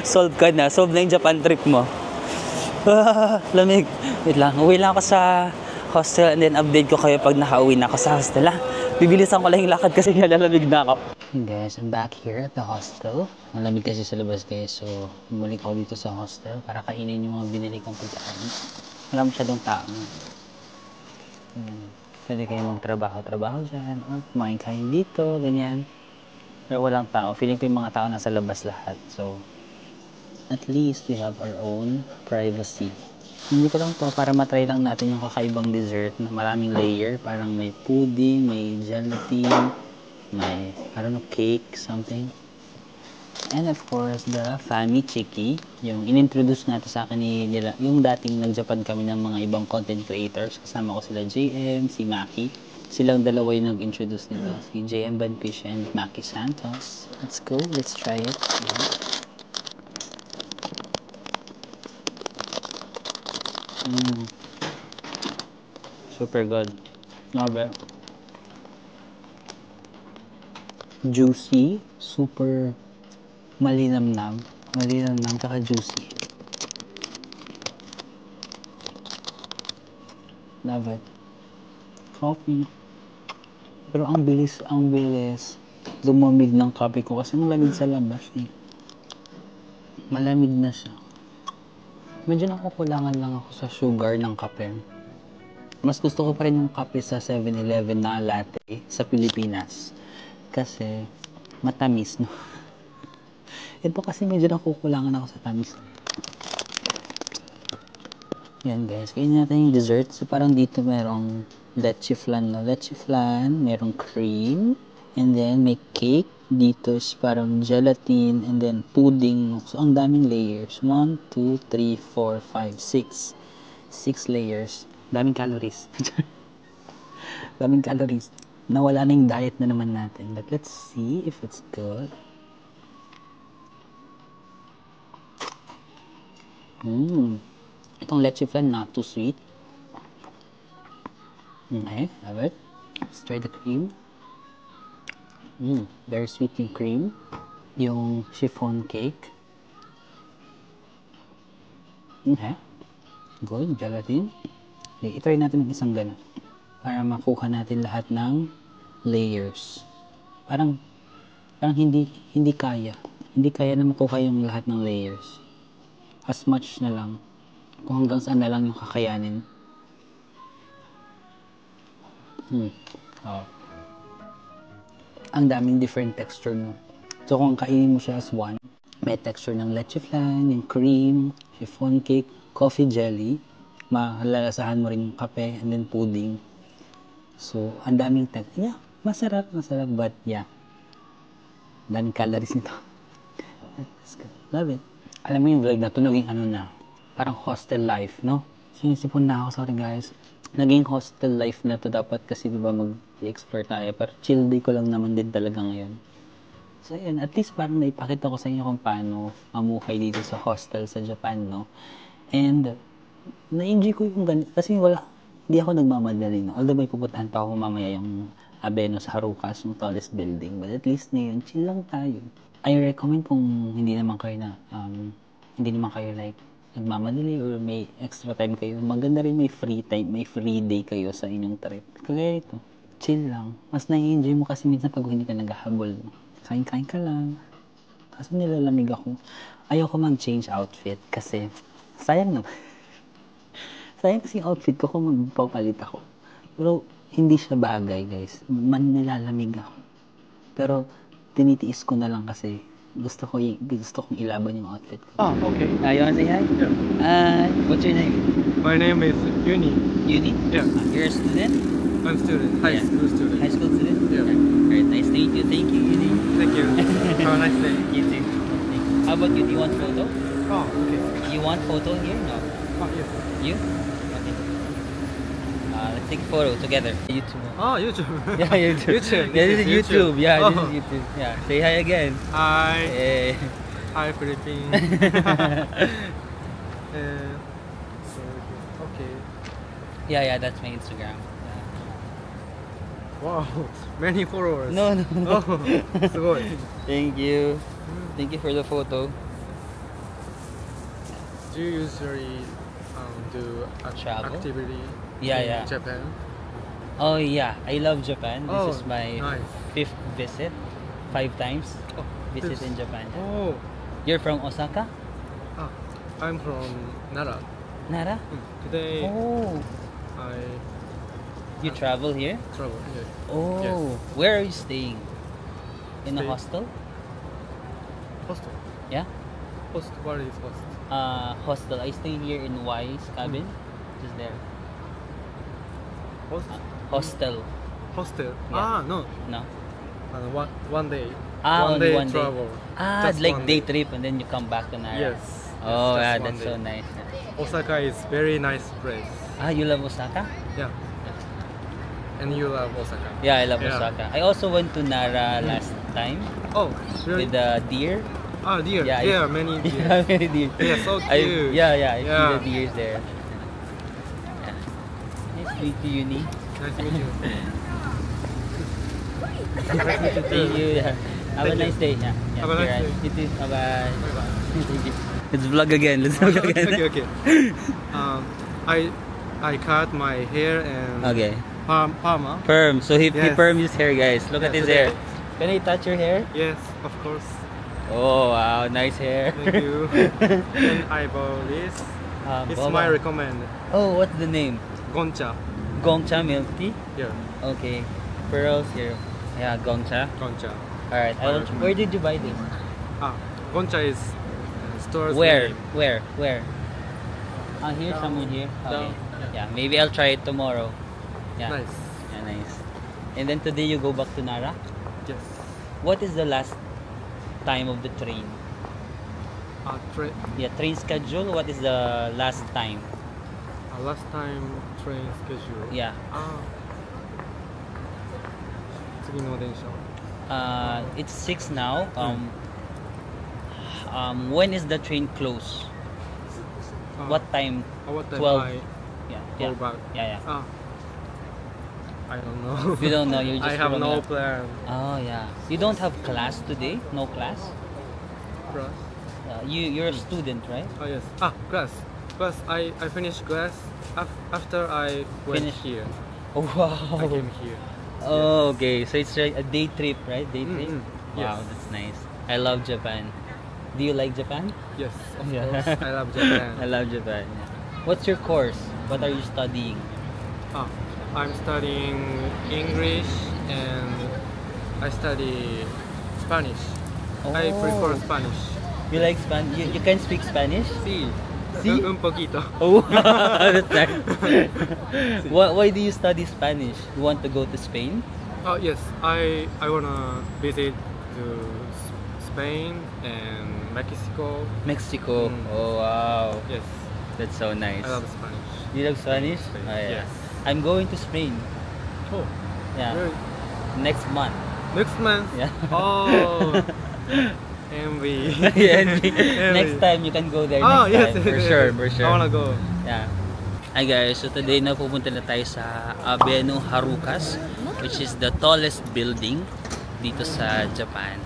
Solve ka na. Solve na yung Japan trip mo. Lamig. Wait lang. Uwi lang ako sa hostel and then update ko kayo pag nakauwi na ako sa hostel. Bibilisan ko lang yung lakad kasi nalamig na ako. Hey guys, I'm back here at the hostel. Malamig kasi sa labas guys, so bumalik ako dito sa hostel para kainin yung mga binili kong pagkain. Wala masyadong tao. Pwede kayo magtrabaho dyan o kumain kayo dito, ganyan. Pero walang tao. Feeling ko yung mga tao nasa labas lahat. So, at least we have our own privacy. Hindi ko lang to para matry lang natin yung kakaibang dessert na maraming layer. Parang may pudding, may gelatin, may, I don't know, cake, something. And of course, the fami chiki, yung inintroduce natin sa akin nila, yung dating nag-Japan kami ng mga ibang content creators. Kasama ko sila JM, si Maki. Silang dalawa yung nag-introduce nito. Si JM Banfish and Maki Santos. Let's go, let's try it. Super good. Grabe. Juicy, super malinamnam, tsaka juicy. Love it. Coffee. Pero ang bilis lumamig ng kape ko kasi malamig sa labas eh. Malamig na siya. Medyo nakukulangan lang ako sa sugar ng kape. Mas gusto ko pa rin yung kape sa 7-Eleven na latte sa Pilipinas. Kasi matamis, no? Ito kasi medyo nakukulangan ako sa tamis. Yan guys, kainin natin yung dessert. So parang dito merong leche flan, no? Leche flan, merong cream, and then may cake. Dito is parang gelatin, and then pudding. So ang daming layers. 1, 2, 3, 4, 5, 6. 6 layers. Daming calories. Daming calories. Nawala na yung diet na naman natin. But let's see if it's good. Itong leche flan, not too sweet. Okay, have it. Let's try the cream. Very sweet yung cream. Yung chiffon cake. Okay. Good, gelatin. Okay, itry natin ng isang gano'n. Para makuha natin lahat ng layers. Parang hindi kaya. Hindi kaya na makuha yung lahat ng layers. As much na lang. Kung hanggang saan na lang yung kakayanin. Ang daming different texture no. So kung kainin mo siya as one, may texture ng leche flan, yung cream, chiffon cake, coffee jelly, malalasahan mo rin yung kape, and then pudding. So, ang daming texture. Yeah, masarap, but yeah. Daming calories nito. Love it. Alam mo yung vlog na to, naging ano na, parang hostel life, no? Sinisipon na ako, sorry guys. Naging hostel life na to dapat kasi diba mag-explore tayo. Pero chill day ko lang naman din talaga ngayon. So yun, at least parang naipakita ko sa inyo kung paano mamuhay dito sa hostel sa Japan, no? And na-enjoy ko yung ganito. Kasi hindi ako nagmamadali, no? Although may pupuntahan pa ako mamaya yung Abenos Harukas, yung tallest building. But at least ngayon, chill lang tayo. I recommend kung hindi naman kayo like nagmamadali or may extra time kayo. Maganda rin may free time, may free day kayo sa inyong trip. Kagaya ito, chill lang. Mas na-enjoy mo kasi minsan pag hindi ka naghahabol. Kain-kain ka lang. Kaso nilalamig ako. Ayoko mag-change outfit kasi sayang naman. Sayang kasi yung outfit ko kung magpapalit ako. Pero hindi siya bagay guys. Nilalamig ako. Pero tinitiis ko na lang kasi gusto kong ilaban yung outfit ko. Oh, okay. You wanna say hi? Yeah. What's your name? My name is Uni. Uni? Yeah. You're a student? I'm student. High Yeah. school student. High school student? Yeah. Alright, nice to meet you. Thank you, Uni. Thank you. Have a nice day. You too. How about you? Do you want photo? Oh, okay. You want photo here? No. Oh, yes. You? Okay. Let's take a photo together. YouTube. Oh, YouTube. Yeah, YouTube. YouTube. Yeah, this is YouTube. Yeah, this Oh. is YouTube. Yeah. Say hi again. Hi. Hey. Hi, Philippines. Okay. Yeah, that's my Instagram. Wow, many followers. No. Oh, すごい. Thank you. Thank you for the photo. Do you usually do Travel? activity Yeah, in yeah. Japan? Oh yeah, I love Japan. This Oh, is my nice. 5th visit. 5 times Oh, visit this- in Japan. Oh, You're from Osaka? I'm from Nara. Nara? Today Oh, I you travel here? travel here. Oh, Yes. where are you staying? In a Stay- hostel? Hostel. Yeah? Hostel. What is hostel? Hostel. I stay here in Y's cabin. Just there. Hostel. Hostel. Hostel. Yeah. No. No? One day. Only day one day. travel. Just Like one day day. trip and then you come back to Nara. Yes. Oh, Yes, yeah, just one that's so day. nice. Osaka is very nice place. You love Osaka? Yeah. And you love Osaka. Yeah, I love Yeah. Osaka. I also went to Nara last time Oh, really? with the deer. Ah, deer. Yeah, Yeah, I- many deer. Yeah, many deer. Yeah, so I cute. see Yeah. the deers there. Yeah. Nice to meet you, Uni. Nice to meet you. Thank you. Yeah. Have a Thank you. nice day. Yeah. Have a nice you're right. day. You too. Bye-bye. Bye-bye. Thank you. Let's vlog again. Let's vlog again. Okay. I cut my hair and Okay. Parma. Perm. So he Yes. permed his hair, guys. Look at Yeah, his today. hair. Can I touch your hair? Yes, of course. Oh, wow. Nice hair. Thank you. And I bought this. It's Boba. my recommend. Oh, what's the name? Gongcha. Gongcha milk tea? Yeah, Okay. Pearls here. Yeah, Gongcha. Gongcha. Alright. Where did you buy this? Gongcha is stores. Where? name. Where? Here, Down. somewhere here. Okay. Down. Yeah, maybe I'll try it tomorrow. Yeah. Nice. Yeah, nice. And then today you go back to Nara? Yes. What is the last time of the train? Yeah, train schedule. What is the last time? Last time train schedule. Yeah. 次の電車。 It's 6 now. When is the train close? What time? What time 12. I Yeah. go Yeah. back? Yeah. I don't know. You don't know. You just I have remember. no plan. Oh yeah. You don't have class today? No class? Class? You're a student, right? Oh yes. Class. Class. I finished class after I went Finish. here. Oh wow. I came here. Oh, okay. So it's a day trip, right? Day trip. Mm-hmm. Wow, Yes. that's nice. I love Japan. Do you like Japan? Yes, of Yeah. course. I love Japan. I love Japan. Yeah. What's your course? What are you studying? I'm studying English and I study Spanish. I prefer Oh. Spanish. You like Spanish? You can speak Spanish? Sí. Sí? Un poquito. Oh, that's nice. Why do you study Spanish? You want to go to Spain? Yes, I wanna visit to Spain and Mexico. Mexico. Mm. Oh wow. Yes, That's so nice. I love Spanish. You love Spanish? Spain, Oh, yeah. yes. I'm going to Spain. Oh, Yeah. really? Next month. Next month? Yeah. Oh, envy. Yeah, next time you can go there Oh, next yes, time. For yes, sure, yes. for sure. I wanna go. Yeah. Hi guys, so today na pupunta na tayo sa Abeno Harukas, which is the tallest building dito sa Japan.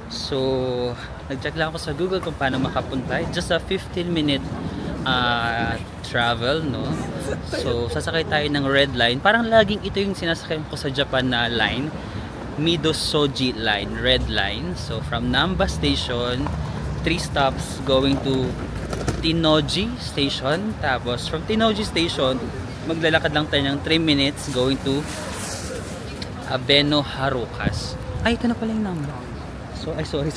So, nag-check lang ako sa Google kung paano makapunta. It's just a 15-minute travel, no? So, sasakay tayo ng red line. Parang laging ito yung sinasakay ko sa Japan na line. Midosoji line, red line. So, from Namba Station, 3 stops going to Tinoji Station. Tapos, from Tinoji Station, maglalakad lang tayo ng 3 minutes going to Abeno Harukas. Ay, ito na pala yung number. So, ay, sorry.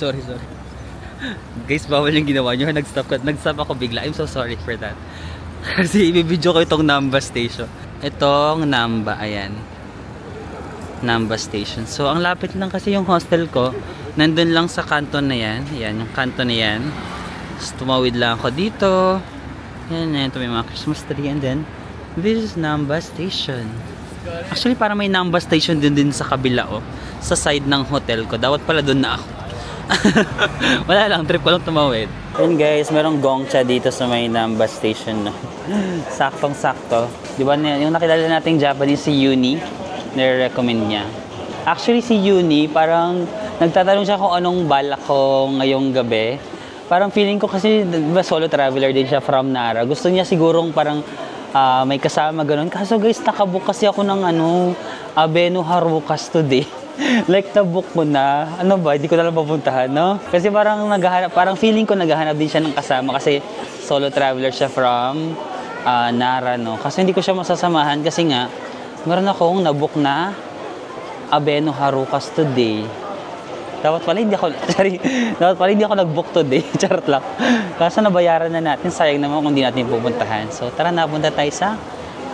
Guys, bawal yung ginawa nyo. Nag-stop ako bigla. I'm so sorry for that. Kasi ibibidyo ko itong Namba Station. Itong Namba, ayan. Namba Station. So, ang lapit lang kasi yung hostel ko. Nandun lang sa kanto na yan. Ayan, yung kanto na yan. So, tumawid lang ako dito. Ayan, ito may mga Christmas tree. And then, this is Namba Station. Actually, parang may Namba Station din sa kabila, oh. Sa side ng hotel ko. Dapat pala doon na ako. Wala lang, trip ko lang tumawid. And guys, merong gongcha dito sa may Namba Station, no? Saktong-sakto. Di ba yung nakilala nating Japanese si Yuni, nire-recommend niya. Actually, si Yuni, parang nagtatanong siya kung anong balak ko ngayong gabi. Parang feeling ko kasi, diba, solo traveler din siya from Nara. Gusto niya sigurong parang may kasama ganun. Kaso guys, nakabook kasi ako ng Abeno Harukas today. Like, nabook ko na. Ano ba? Hindi ko na lang papuntahan, no? Kasi parang parang feeling ko naghahanap din siya ng kasama kasi solo traveler siya from Nara, no? Kasi hindi ko siya masasamahan kasi nga, meron akong nabook na Abeno Harukas today. Dapat pala hindi ako nag-book today. Charot lang. Kaso nabayaran na natin. Sayang naman kung hindi natin pupuntahan. So, tara na, punta tayo sa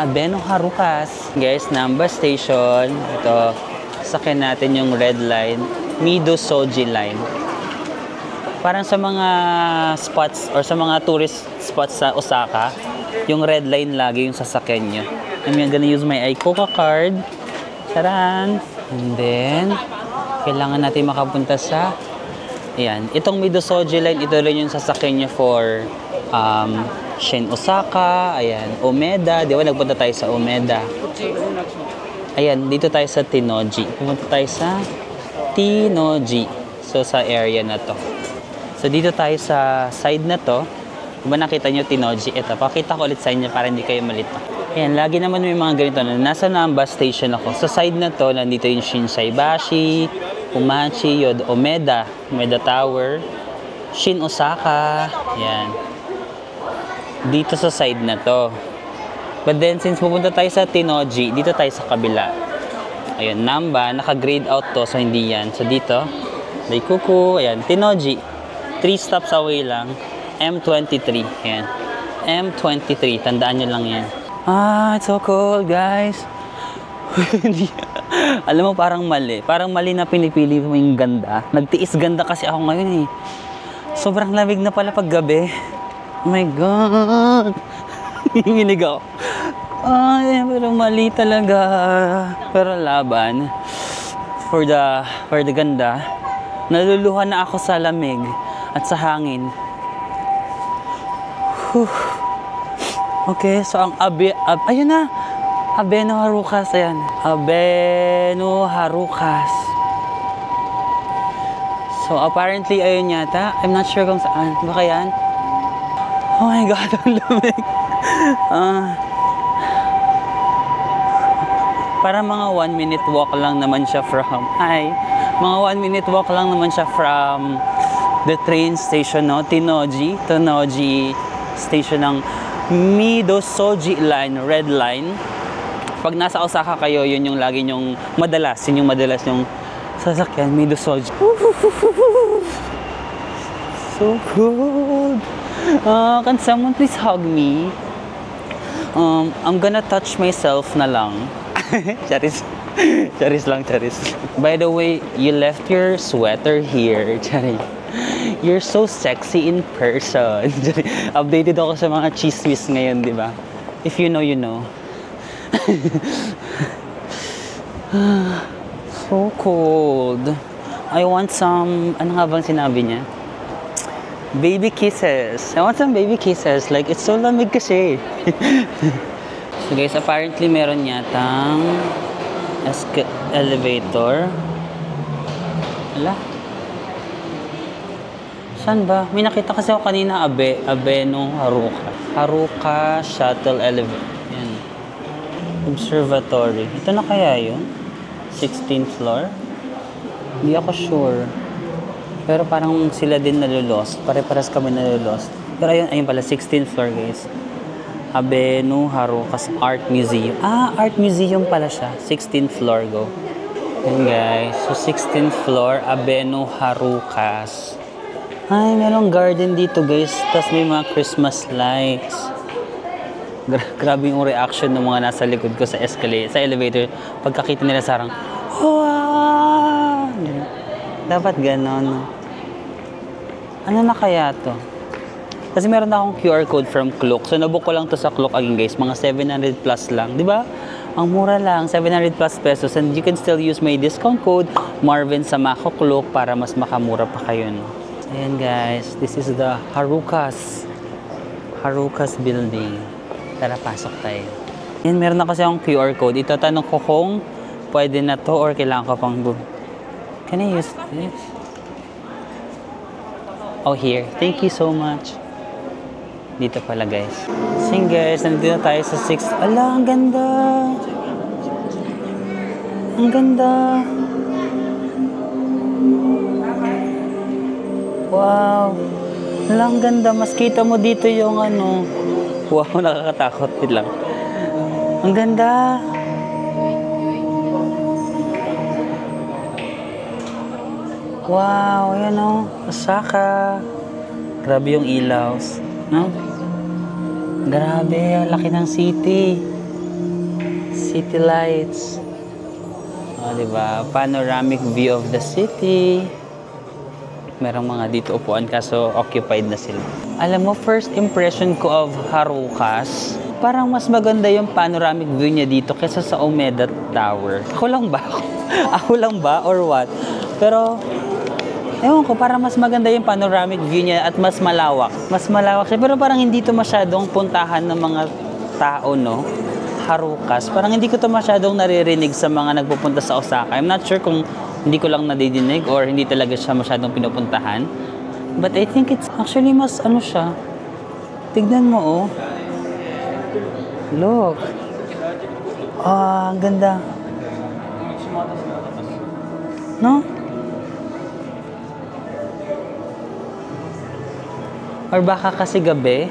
Abeno Harukas. Guys, Namba Station. Ito, sakyan natin yung red line. Midosoji line. Parang sa mga spots or sa mga tourist spots sa Osaka, yung red line lagi yung sasakyan nyo. I'm gonna use my iCoca card. Taran! And then, kailangan natin makapunta sa ayan, itong Midosoji line, ito rin yung sasakyan nyo for Shin Osaka, ayan, Umeda, di ba nagpunta tayo sa Umeda. Ayan, dito tayo sa Tinoji. Pumunta tayo sa Tinoji. So, sa area na to. So, dito tayo sa side na to. Di ba nakita nyo Tinoji? Ito, pakita ko ulit sa inyo para hindi kayo malito. Ayan, lagi naman may mga ganito na nasa Namba Station ako. Sa side na to, nandito yung Shinsaibashi, Umachi, Umeda Tower, Shin Osaka. Ayan. Dito sa side na to. But then, since pupunta tayo sa Tinoji, dito tayo sa kabila. Ayan, Namba, naka-grade out to, so hindi yan. So dito, Daikuku, ayan, Tinoji. 3 stops away lang. M23. Ayan. M23. Tandaan nyo lang yan. It's so cold, guys. Alam mo, parang mali. Parang mali na pinipili mo yung ganda. Nagtiis ganda kasi ako ngayon eh. Sobrang lamig na pala pag gabi. Oh my God. Hininig ako. Pero mali talaga. Pero laban. For the ganda. Naluluhan na ako sa lamig at sa hangin. Okay, so ang ayun na. Abeno Harukas, ayan. Abeno Harukas. So apparently ayun yata. I'm not sure kung saan. Baka yan? Oh my God, ang lamig. Para mga 1 minute walk lang naman siya from mga 1 minute walk lang naman siya from the train station, no? Tinoji station ng Midosoji line, red line. Pag nasa Osaka kayo, yun yung lagi yung madalas yung sasakyan, Midosoji. So cold. Can someone please hug me? I'm gonna touch myself na lang. Charis. Charis lang, charis. By the way, you left your sweater here. Charis. You're so sexy in person. Updated ako sa mga chismis ngayon, di ba? If you know, you know. So cold. I want some, ano nga bang sinabi niya? Baby kisses. I want some baby kisses. Like, it's so lamig kasi. So guys, apparently meron yatang elevator. Wala. Saan ba? May nakita kasi ako kanina, Abeno Haruka. Haruka Shuttle Elevator. Yan. Observatory. Ito na kaya yun? 16th floor? Hindi ako sure. Pero parang sila din nalulost. Pare-pares kami nalulost. Pero ayun pala, 16th floor guys. Abeno Haruka's Art Museum. Ah, Art Museum pala siya. 16th floor, go. Yan guys. So 16th floor, Abeno Haruka's. Ay, merong garden dito guys. Tapos may mga Christmas lights. Grabe yung reaction ng mga nasa likod ko sa escalator, sa elevator. Pagkakita nila sarang, wow! Dapat ganon. Ano na kaya to? Kasi meron na akong QR code from Klook. So nabook ko lang to sa Klook again guys. Mga 700 plus lang. Di ba? Ang mura lang. 700 plus pesos. And you can still use my discount code Marvin sa Mako Klook para mas makamura pa kayo. No? Ayan guys, this is the Haruka's building. Tara, pasok tayo. Ayan, meron na kasi akong QR code. Itatanong ko kung pwede na to or kailangan ko pang Can I use this? Oh, here. Thank you so much. Dito pala guys. Sing guys, nandito tayo sa 6. Ala, ang ganda! Ang ganda! Wow! Ang ganda. Mas kita mo dito yung ano. Wow, nakakatakot. Wait lang. Ang ganda. Wow, yan o. Osaka. Grabe yung ilaws. No? Grabe, laki ng city. City lights. O, diba? Panoramic view of the city. Merong mga dito upuan kaso occupied na sila. Alam mo, first impression ko of Haruka's, parang mas maganda yung panoramic view niya dito kaysa sa Umeda Tower. Ako lang ba? Ako lang ba or what? Pero, ewan ko, parang mas maganda yung panoramic view niya at mas malawak. Mas malawak siya. Pero parang hindi to masyadong puntahan ng mga tao, no? Haruka's. Parang hindi ko to masyadong naririnig sa mga nagpupunta sa Osaka. I'm not sure kung hindi ko lang nadidinig or hindi talaga siya masyadong pinupuntahan. But I think it's actually mas ano siya. Tignan mo, oh. Look. Ah, ang ganda. No? Or baka kasi gabi.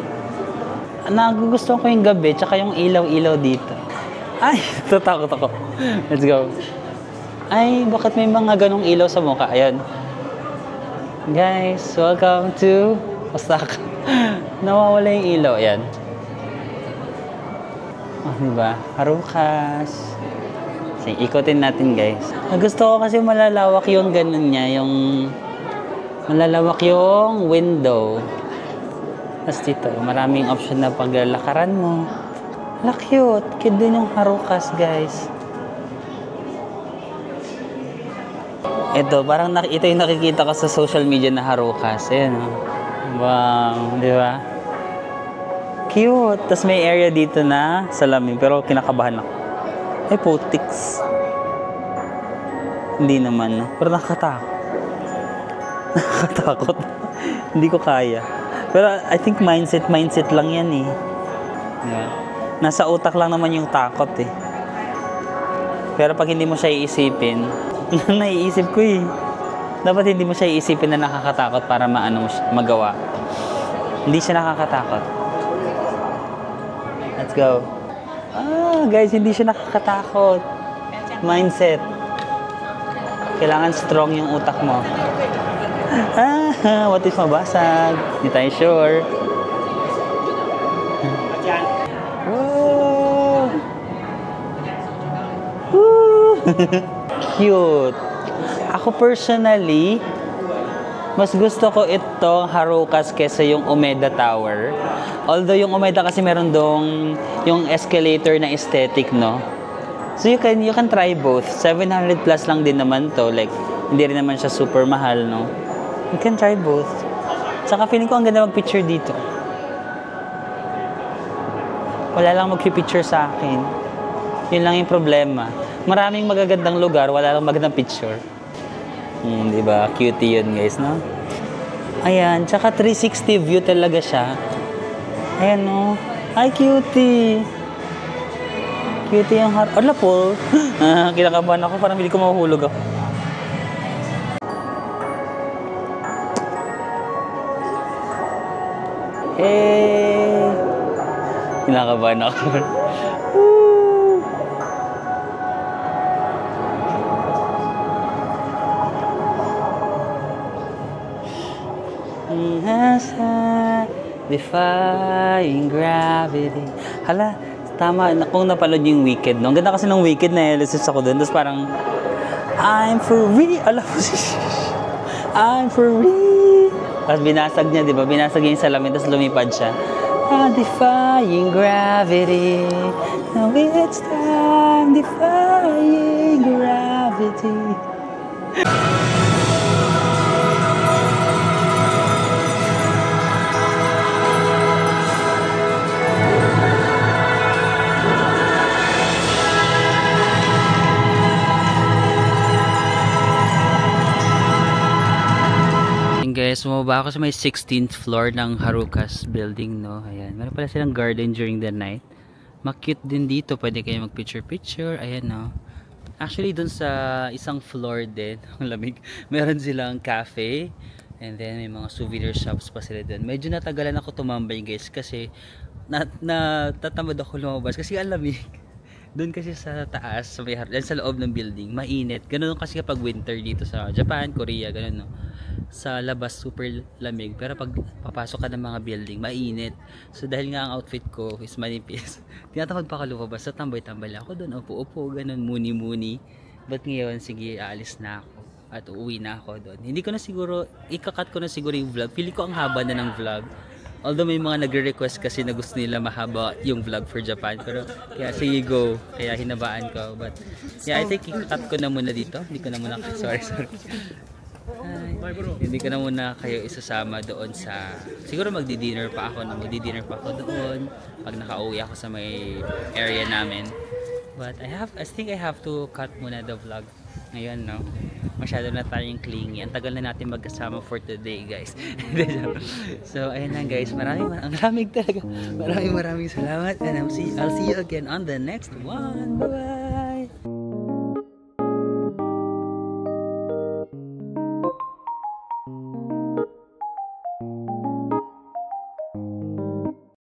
Nagugustuhan ko yung gabi tsaka yung ilaw-ilaw dito. Ay, tatakot ako. Let's go. Ay, bakit may mga ganong ilaw sa mukha? Ayan. Guys, welcome to Osaka. Nawawala yung ilaw. Ayan. Oh, diba? Haruka's. Sige, ikotin natin, guys. Gusto ko kasi malalawak yung ganon niya. Yung malalawak yung window. Tapos dito, maraming option na paglalakaran mo. Wala, cute. Cute din yung Haruka's, guys. Ito, parang ito yung nakikita ko sa social media na Haruka's. Ayan, oh. Wow, di ba? Cute. Tapos may area dito na salamin, pero kinakabahan ako. Ay, putiks. Hindi naman, no? Pero nakakatakot. Nakakatakot. Hindi ko kaya. Pero I think mindset lang yan eh. Diba? Nasa utak lang naman yung takot eh. Pero pag hindi mo siya iisipin, naiisip ko eh. Dapat hindi mo siya iisipin na nakakatakot para maano mo siya, magawa. Hindi siya nakakatakot. Let's go. Ah, guys, hindi siya nakakatakot. Mindset. Kailangan strong yung utak mo. Ah, what if mabasag? Hindi tayo sure. Whoa! Woo! Cute. Ako personally, Mas gusto ko itong Harukas kesa yung Umeda Tower. Although yung Umeda kasi meron dong yung escalator na aesthetic, no? So you can try both. 700 plus lang din naman to. Like, hindi rin naman siya super mahal, no? You can try both. Saka feeling ko ang ganda mag-picture dito. Wala lang mag-picture sa akin. Yun lang yung problema. Maraming magagandang lugar, wala lang magandang picture. Diba? Cutie yun, guys, no? Ayan, tsaka 360 view talaga siya. Ayan, no? Ay, cutie! Cutie yung harap. Ala po! Kinakabahan ako, parang hindi ko mahuhulog ako. Hey! Kinakabahan ako. Defying gravity. Hala, tama. Kung napanood yung Wicked, no? Ang ganda kasi ng Wicked na nalisis ako doon. Tapos parang, I'm free. Alam mo, I'm free. Tapos binasag niya, di ba? Binasag niya yung salamin, tapos lumipad siya. Defying gravity. Now it's time, defying gravity. Guys, bumaba ako sa may 16th floor ng Harukas building, no? Ayan, meron pala silang garden during the night. Makute din dito, pwede kayo mag-picture-picture. Ayan, no? Actually, dun sa isang floor din, ang lamig, meron silang cafe. And then, may mga souvenir shops pa sila dun. Medyo natagalan ako tumambay, guys, kasi natatamad ako lumabas kasi ang lamig. Doon kasi sa taas, sa may harap, sa loob ng building, mainit. Ganun kasi kapag winter dito sa Japan, Korea, ganun, no? Sa labas, super lamig. Pero pag papasok ka ng mga building, mainit. So, dahil nga ang outfit ko is manipis, tinatamad pa ako lumabas. So, tambay-tambay ako doon, upo-upo, ganun, muni-muni. But ngayon, sige, aalis na ako. At uuwi na ako doon. Hindi ko na siguro, ikakat ko na siguro yung vlog. Pili ko ang haba na ng vlog. Although may mga nagre-request kasi na gusto nila mahaba yung vlog for Japan. Pero, kaya sige go. Kaya hinabaan ko. But, yeah, I think ikakat ko na muna dito. Hindi ko na muna, sorry. Hindi ko na muna kayo isasama doon sa, siguro magdi-dinner pa ako doon pag nakauwi ako sa may area namin. But, I think I have to cut muna the vlog ngayon, no? Masyado na tayong clingy. Ang tagal na natin magkasama for today, guys. So, ayan lang, guys. Ang lamig talaga. Maraming salamat. And I'll see you again on the next one. Bye-bye!